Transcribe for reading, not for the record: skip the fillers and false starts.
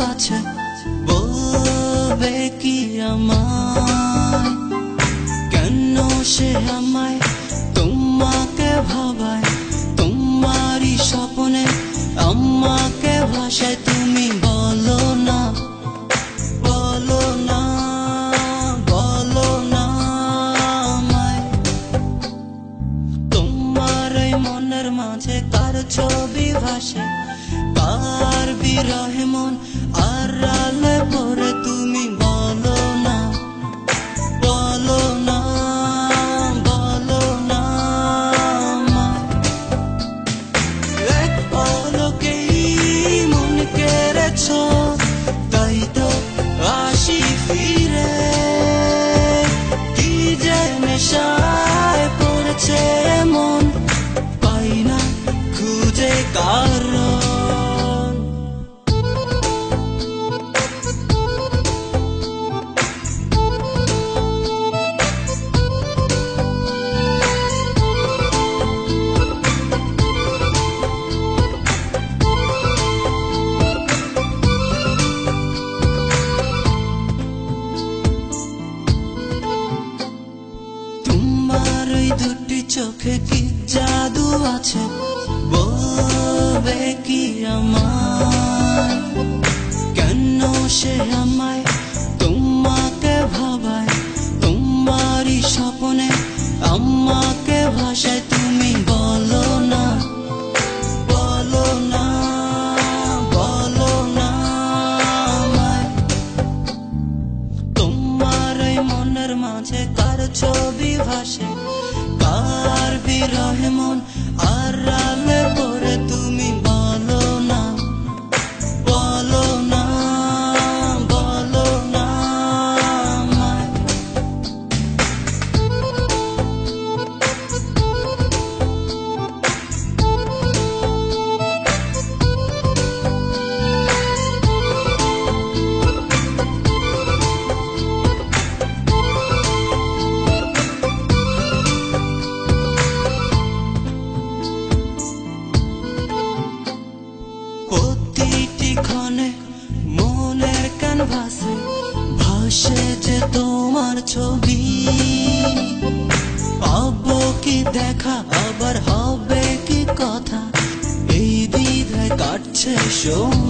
আছে বলবে কি আমায়, কেন সে আমায় তোমাকে ভাবায়, তোমারই স্বপ্নে আমাকে ভাষায়। তুমি বলো না, বলো না, বলো না আমায়, তোমার এই মনের মাঝে কার ছবি ভাসে, কার বিরহে মন আড়ালে পড়ে। তুমি বলো না, বলো না, বলো না আমায়, এক পলকেই মন কেড়েছ, তাই তো আসি ফিরে। কি যে নেশায় পড়েছে মন, পাই না খুঁজে কারণ। তোমার ওই দুটি চোখে কি জাদু আছে বলবে কি আমায়, কেন সে আমায় তোমাকে ভাবায়, তোমারই স্বপ্নে আমাকে ভাষায়। তুমি বলো না, বলো না, বলো না আমায়, তোমার এই মনের মাঝে কার ছবি ভাসে, কার বিরহে মন আড়ালে পড়ে। তুমি বলো না, বলো না, বলো না আমায়, প্রতিটি ক্ষণে মনের ক্যানভাসে ভাসে যে তোমার ছবি। পাবো কি দেখা, আবার হবে কি কথা, এই দ্বিধায় কাটছে সময়।